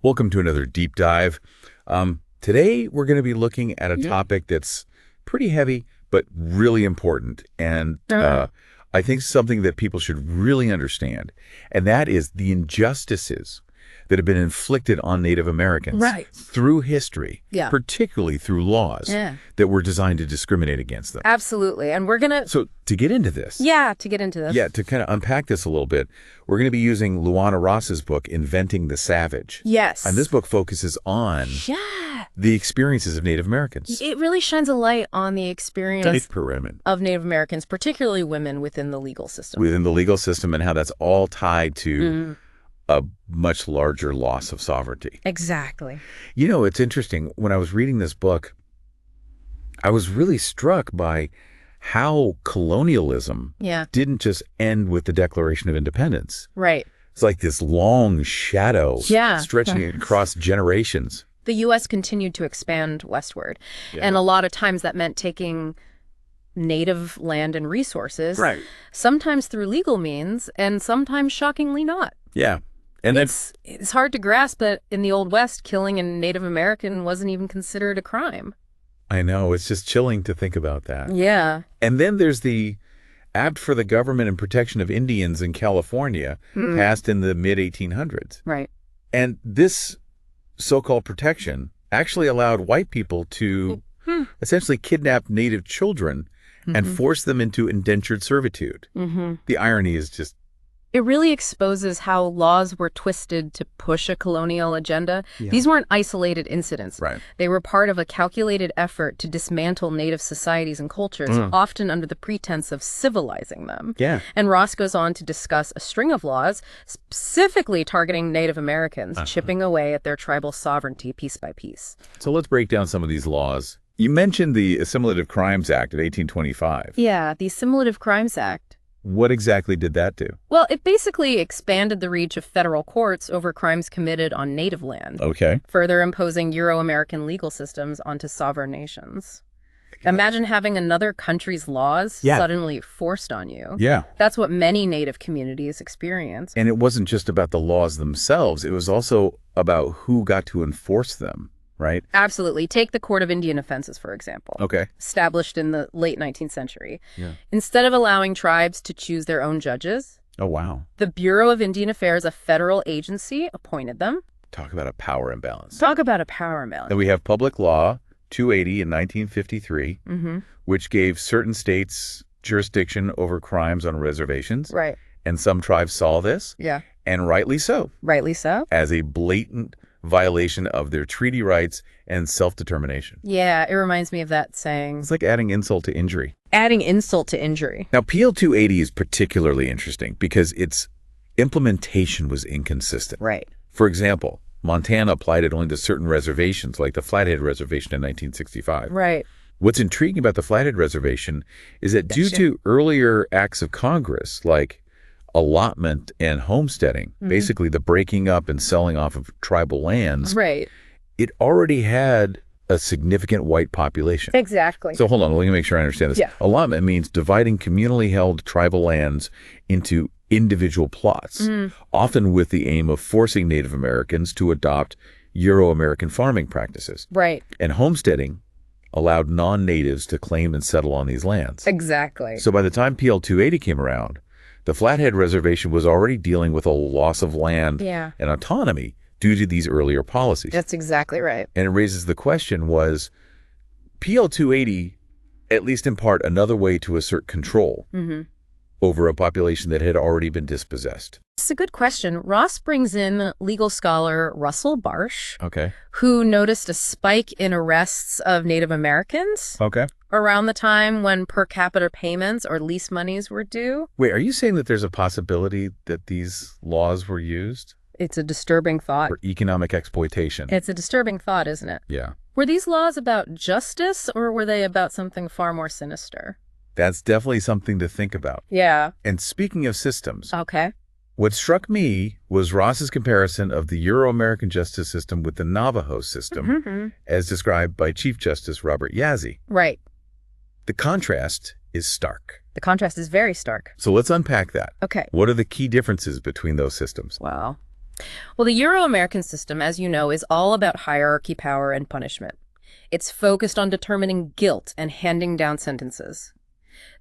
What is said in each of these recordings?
Welcome to another deep dive. Today, we're going to be looking at a topic that's pretty heavy, but really important. And I think something that people should really understand. And that is the injustices that have been inflicted on Native Americans through history, particularly through laws that were designed to discriminate against them. Absolutely. And we're going to... So to get into this... to kind of unpack this a little bit, we're going to be using Luana Ross's book, Inventing the Savage. Yes. And this book focuses on the experiences of Native Americans. It really shines a light on the experience of Native Americans, particularly women within the legal system. Within the legal system and how that's all tied to a much larger loss of sovereignty. Exactly. You know, it's interesting. When I was reading this book, I was really struck by how colonialism didn't just end with the Declaration of Independence. Right. It's like this long shadow stretching across generations. The U.S. continued to expand westward. And a lot of times that meant taking native land and resources, sometimes through legal means and sometimes shockingly not. Yeah. And it's hard to grasp that in the Old West, killing a Native American wasn't even considered a crime. I know. It's just chilling to think about that. Yeah. And then there's the Act for the Government and Protection of Indians in California, passed in the mid-1800s. Right. And this so-called protection actually allowed white people to essentially kidnap Native children and force them into indentured servitude. The irony is just... It really exposes how laws were twisted to push a colonial agenda. These weren't isolated incidents. They were part of a calculated effort to dismantle Native societies and cultures, often under the pretense of civilizing them. And Ross goes on to discuss a string of laws specifically targeting Native Americans, chipping away at their tribal sovereignty piece by piece. So let's break down some of these laws. You mentioned the Assimilative Crimes Act of 1825. Yeah, the Assimilative Crimes Act. What exactly did that do? Well, it basically expanded the reach of federal courts over crimes committed on native land. Okay. Further imposing Euro-American legal systems onto sovereign nations. Imagine having another country's laws suddenly forced on you. That's what many Native communities experience. And it wasn't just about the laws themselves. It was also about who got to enforce them. Right? Absolutely. Take the Court of Indian Offenses, for example. Okay. Established in the late 19th century. Instead of allowing tribes to choose their own judges, the Bureau of Indian Affairs, a federal agency, appointed them. Talk about a power imbalance. And we have Public Law 280 in 1953, which gave certain states jurisdiction over crimes on reservations. Right. And some tribes saw this. And rightly so. As a blatant violation of their treaty rights and self-determination. Yeah, it reminds me of that saying. It's like adding insult to injury. Now, PL 280 is particularly interesting because its implementation was inconsistent. For example, Montana applied it only to certain reservations, like the Flathead Reservation in 1965. What's intriguing about the Flathead Reservation is that due to earlier acts of Congress, like allotment and homesteading, basically the breaking up and selling off of tribal lands, it already had a significant white population. So hold on, let me make sure I understand this. Allotment means dividing communally held tribal lands into individual plots, often with the aim of forcing Native Americans to adopt Euro-American farming practices. And homesteading allowed non-natives to claim and settle on these lands. So by the time PL 280 came around, the Flathead Reservation was already dealing with a loss of land and autonomy due to these earlier policies. That's exactly right. And it raises the question, was PL 280, at least in part, another way to assert control over a population that had already been dispossessed? It's a good question. Ross brings in legal scholar Russell Barsh, Okay. who noticed a spike in arrests of Native Americans Okay. around the time when per capita payments or lease monies were due. Wait, are you saying that there's a possibility that these laws were used It's a disturbing thought. for economic exploitation? It's a disturbing thought, isn't it? Yeah. Were these laws about justice or were they about something far more sinister? That's definitely something to think about. Yeah. And speaking of systems, Okay. what struck me was Ross's comparison of the Euro-American justice system with the Navajo system, as described by Chief Justice Robert Yazzie. Right. The contrast is stark. The contrast is very stark. So let's unpack that. Okay. What are the key differences between those systems? Well, Well, the Euro-American system, as you know, is all about hierarchy, power, and punishment. It's focused on determining guilt and handing down sentences.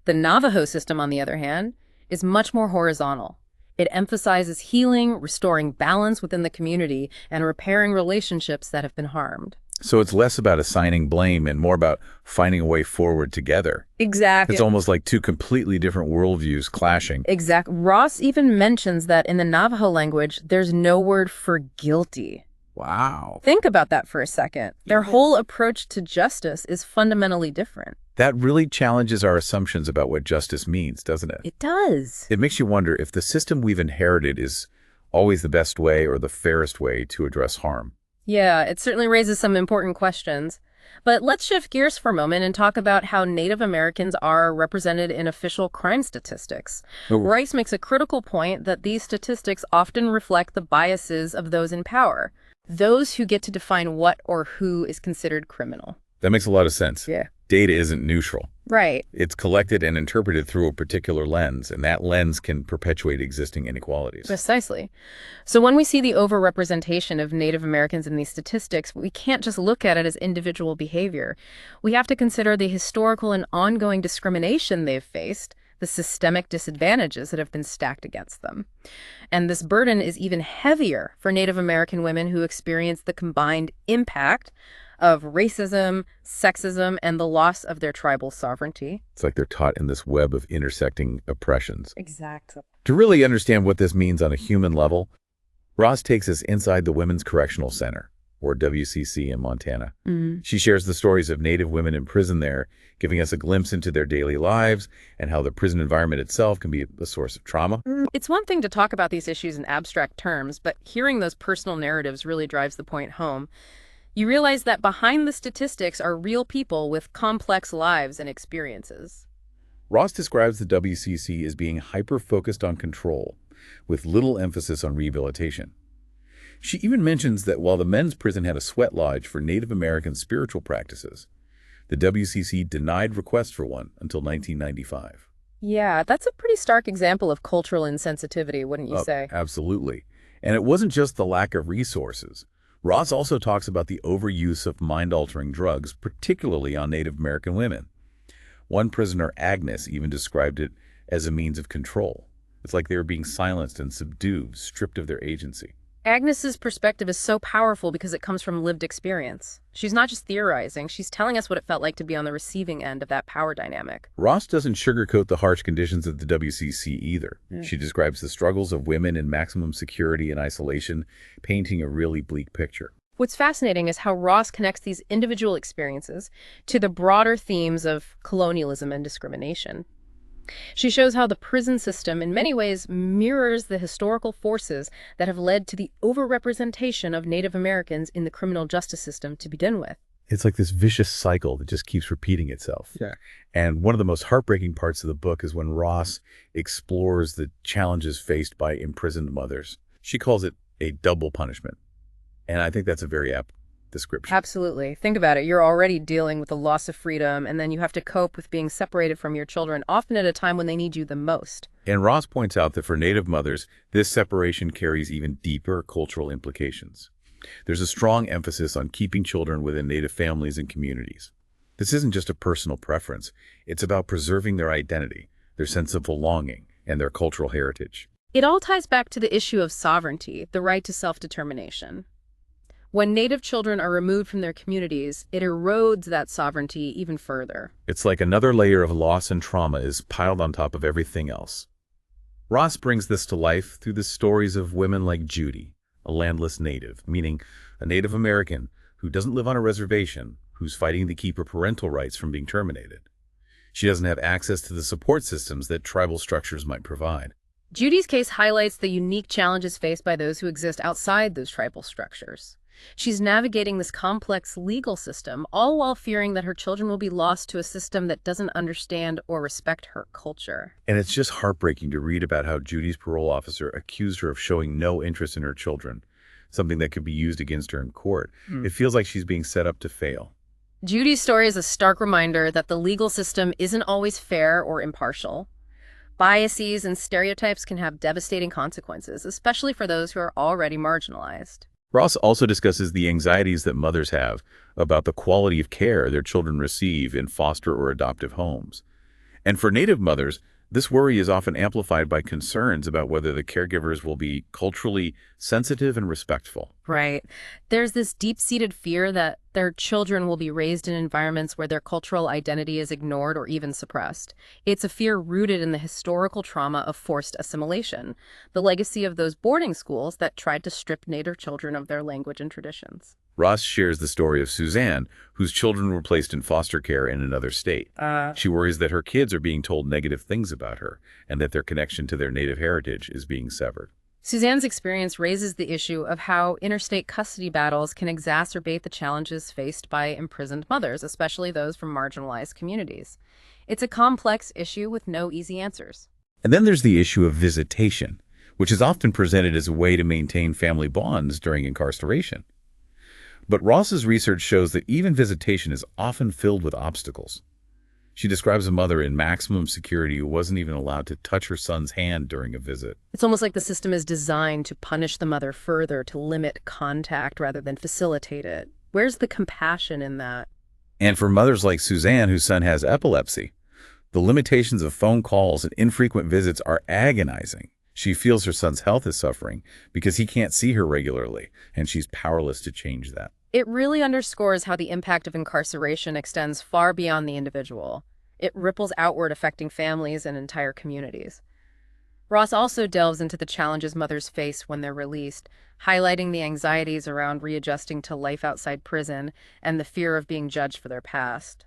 The Navajo system, on the other hand, is much more horizontal. It emphasizes healing, restoring balance within the community, and repairing relationships that have been harmed. So it's less about assigning blame and more about finding a way forward together. Exactly. It's almost like two completely different worldviews clashing. Exactly. Ross even mentions that in the Navajo language, there's no word for guilty. Wow. Think about that for a second. Their whole approach to justice is fundamentally different. That really challenges our assumptions about what justice means, doesn't it? It does. It makes you wonder if the system we've inherited is always the best way or the fairest way to address harm. Yeah, it certainly raises some important questions. But let's shift gears for a moment and talk about how Native Americans are represented in official crime statistics. Rice makes a critical point that these statistics often reflect the biases of those in power, those who get to define what or who is considered criminal. That makes a lot of sense. Yeah. Data isn't neutral. Right. It's collected and interpreted through a particular lens, and that lens can perpetuate existing inequalities. Precisely. So when we see the overrepresentation of Native Americans in these statistics, we can't just look at it as individual behavior. We have to consider the historical and ongoing discrimination they've faced, the systemic disadvantages that have been stacked against them. And this burden is even heavier for Native American women who experience the combined impact of racism, sexism, and the loss of their tribal sovereignty. It's like they're taught in this web of intersecting oppressions. Exactly. To really understand what this means on a human level, Ross takes us inside the Women's Correctional Center, or WCC in Montana. She shares the stories of Native women in prison there, giving us a glimpse into their daily lives and how the prison environment itself can be a source of trauma. It's one thing to talk about these issues in abstract terms, but hearing those personal narratives really drives the point home. You realize that behind the statistics are real people with complex lives and experiences. Ross describes the WCC as being hyper-focused on control, with little emphasis on rehabilitation. She even mentions that while the men's prison had a sweat lodge for Native American spiritual practices, the WCC denied requests for one until 1995. Yeah, that's a pretty stark example of cultural insensitivity, wouldn't you say? Absolutely. And it wasn't just the lack of resources. Ross also talks about the overuse of mind-altering drugs, particularly on Native American women. One prisoner, Agnes, even described it as a means of control. It's like they were being silenced and subdued, stripped of their agency. Agnes's perspective is so powerful because it comes from lived experience. She's not just theorizing, she's telling us what it felt like to be on the receiving end of that power dynamic. Ross doesn't sugarcoat the harsh conditions of the WCC either. She describes the struggles of women in maximum security and isolation, painting a really bleak picture. What's fascinating is how Ross connects these individual experiences to the broader themes of colonialism and discrimination. She shows how the prison system in many ways mirrors the historical forces that have led to the overrepresentation of Native Americans in the criminal justice system to begin with. It's like this vicious cycle that just keeps repeating itself. Yeah. And one of the most heartbreaking parts of the book is when Ross explores the challenges faced by imprisoned mothers. She calls it a double punishment. And I think that's a very apt description. Absolutely. Think about it. You're already dealing with the loss of freedom, and then you have to cope with being separated from your children, often at a time when they need you the most. And Ross points out that for Native mothers, this separation carries even deeper cultural implications. There's a strong emphasis on keeping children within Native families and communities. This isn't just a personal preference. It's about preserving their identity, their sense of belonging, and their cultural heritage. It all ties back to the issue of sovereignty, the right to self-determination. When Native children are removed from their communities, it erodes that sovereignty even further. It's like another layer of loss and trauma is piled on top of everything else. Ross brings this to life through the stories of women like Judy, a landless Native, meaning a Native American who doesn't live on a reservation, who's fighting to keep her parental rights from being terminated. She doesn't have access to the support systems that tribal structures might provide. Judy's case highlights the unique challenges faced by those who exist outside those tribal structures. She's navigating this complex legal system, all while fearing that her children will be lost to a system that doesn't understand or respect her culture. And it's just heartbreaking to read about how Judy's parole officer accused her of showing no interest in her children, something that could be used against her in court. It feels like she's being set up to fail. Judy's story is a stark reminder that the legal system isn't always fair or impartial. Biases and stereotypes can have devastating consequences, especially for those who are already marginalized. Ross also discusses the anxieties that mothers have about the quality of care their children receive in foster or adoptive homes. And for Native mothers, this worry is often amplified by concerns about whether the caregivers will be culturally sensitive and respectful. Right. There's this deep-seated fear that their children will be raised in environments where their cultural identity is ignored or even suppressed. It's a fear rooted in the historical trauma of forced assimilation, the legacy of those boarding schools that tried to strip Native children of their language and traditions. Ross shares the story of Suzanne, whose children were placed in foster care in another state. She worries that her kids are being told negative things about her and that their connection to their Native heritage is being severed. Suzanne's experience raises the issue of how interstate custody battles can exacerbate the challenges faced by imprisoned mothers, especially those from marginalized communities. It's a complex issue with no easy answers. And then there's the issue of visitation, which is often presented as a way to maintain family bonds during incarceration. But Ross's research shows that even visitation is often filled with obstacles. She describes a mother in maximum security who wasn't even allowed to touch her son's hand during a visit. It's almost like the system is designed to punish the mother further, to limit contact rather than facilitate it. Where's the compassion in that? And for mothers like Suzanne, whose son has epilepsy, the limitations of phone calls and infrequent visits are agonizing. She feels her son's health is suffering because he can't see her regularly, and she's powerless to change that. It really underscores how the impact of incarceration extends far beyond the individual. It ripples outward, affecting families and entire communities. Ross also delves into the challenges mothers face when they're released, highlighting the anxieties around readjusting to life outside prison and the fear of being judged for their past.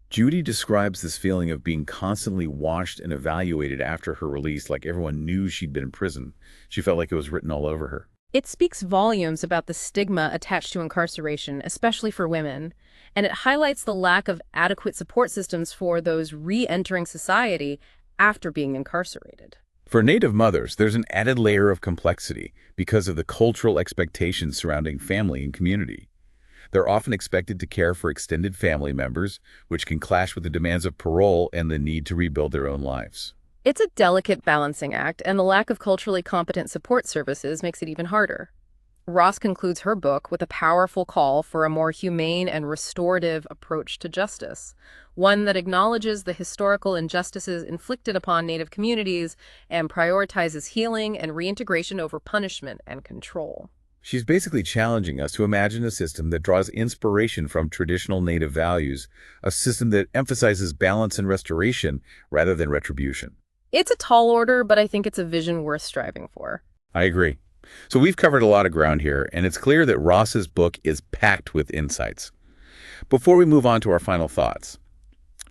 Judy describes this feeling of being constantly watched and evaluated after her release, like everyone knew she'd been in prison. She felt like it was written all over her. It speaks volumes about the stigma attached to incarceration, especially for women, and it highlights the lack of adequate support systems for those re-entering society after being incarcerated. For Native mothers, there's an added layer of complexity because of the cultural expectations surrounding family and community. They're often expected to care for extended family members, which can clash with the demands of parole and the need to rebuild their own lives. It's a delicate balancing act, and the lack of culturally competent support services makes it even harder. Ross concludes her book with a powerful call for a more humane and restorative approach to justice, one that acknowledges the historical injustices inflicted upon Native communities and prioritizes healing and reintegration over punishment and control. She's basically challenging us to imagine a system that draws inspiration from traditional Native values, a system that emphasizes balance and restoration rather than retribution. It's a tall order, but I think it's a vision worth striving for. I agree. So we've covered a lot of ground here, and it's clear that Ross's book is packed with insights. Before we move on to our final thoughts,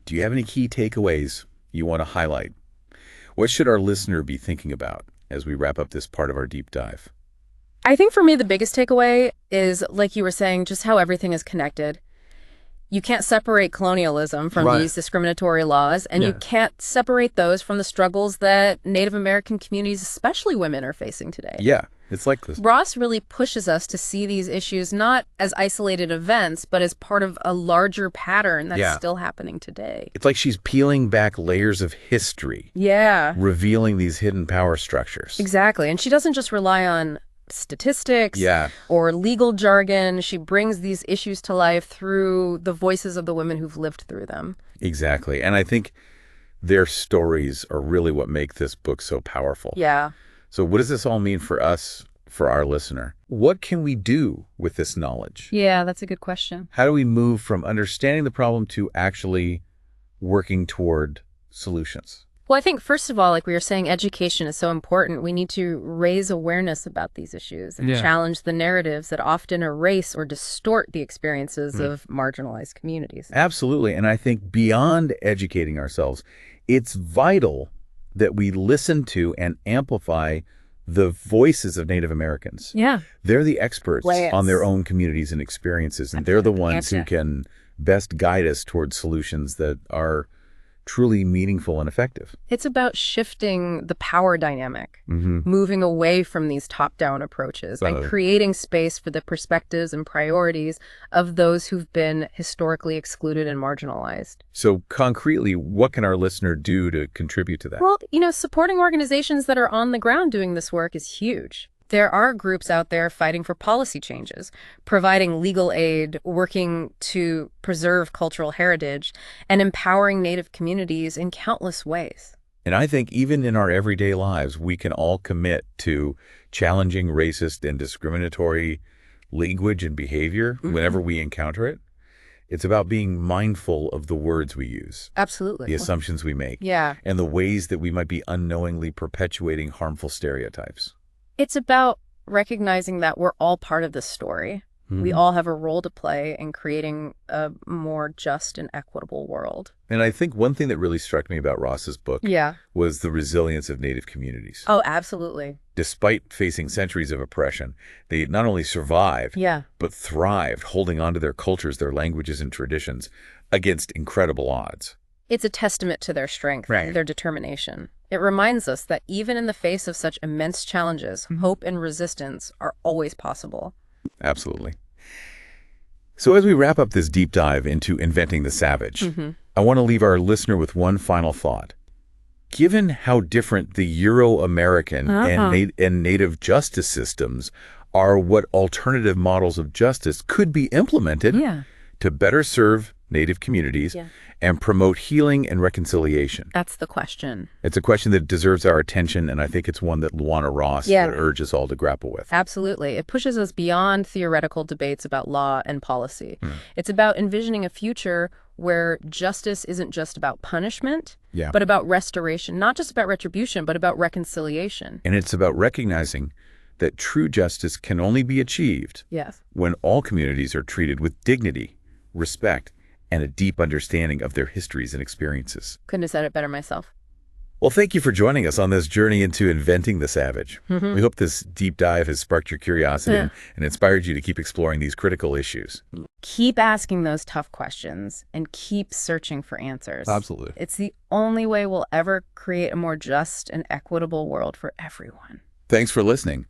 do you have any key takeaways you want to highlight? What should our listener be thinking about as we wrap up this part of our deep dive? I think for me, the biggest takeaway is, like you were saying, just how everything is connected. You can't separate colonialism from these discriminatory laws, and you can't separate those from the struggles that Native American communities, especially women, are facing today. Yeah, it's like this. Ross really pushes us to see these issues not as isolated events, but as part of a larger pattern that's still happening today. It's like she's peeling back layers of history. Yeah. Revealing these hidden power structures. Exactly. And she doesn't just rely on statistics or legal jargon. She brings these issues to life through the voices of the women who've lived through them. Exactly. And I think their stories are really what make this book so powerful. Yeah. So what does this all mean for us, for our listener? What can we do with this knowledge? Yeah, that's a good question. How do we move from understanding the problem to actually working toward solutions? Well, I think, first of all, like we were saying, education is so important. We need to raise awareness about these issues and challenge the narratives that often erase or distort the experiences of marginalized communities. Absolutely. And I think beyond educating ourselves, it's vital that we listen to and amplify the voices of Native Americans. Yeah. They're the experts on their own communities and experiences, and they're the ones who can best guide us towards solutions that are truly meaningful and effective. It's about shifting the power dynamic, moving away from these top-down approaches and creating space for the perspectives and priorities of those who've been historically excluded and marginalized. So concretely, what can our listener do to contribute to that? Well, supporting organizations that are on the ground doing this work is huge. There are groups out there fighting for policy changes, providing legal aid, working to preserve cultural heritage, and empowering Native communities in countless ways. And I think even in our everyday lives, we can all commit to challenging racist and discriminatory language and behavior whenever we encounter it. It's about being mindful of the words we use. Absolutely. The assumptions we make. Yeah. And the ways that we might be unknowingly perpetuating harmful stereotypes. It's about recognizing that we're all part of the story. We all have a role to play in creating a more just and equitable world. And I think one thing that really struck me about Ross's book was the resilience of Native communities. Oh, absolutely. Despite facing centuries of oppression, they not only survived, but thrived, holding on to their cultures, their languages, and traditions against incredible odds. It's a testament to their strength, their determination. It reminds us that even in the face of such immense challenges, hope and resistance are always possible. Absolutely. So as we wrap up this deep dive into Inventing the Savage, I want to leave our listener with one final thought. Given how different the Euro-American and Native justice systems are, what alternative models of justice could be implemented to better serve Native communities and promote healing and reconciliation? That's the question. It's a question that deserves our attention, and I think it's one that Luana Ross would urge us all to grapple with. Absolutely. It pushes us beyond theoretical debates about law and policy. It's about envisioning a future where justice isn't just about punishment, but about restoration, not just about retribution, but about reconciliation. And it's about recognizing that true justice can only be achieved when all communities are treated with dignity, respect, and a deep understanding of their histories and experiences. Couldn't have said it better myself. Well, thank you for joining us on this journey into Inventing the Savage. We hope this deep dive has sparked your curiosity and inspired you to keep exploring these critical issues. Keep asking those tough questions and keep searching for answers. Absolutely. It's the only way we'll ever create a more just and equitable world for everyone. Thanks for listening.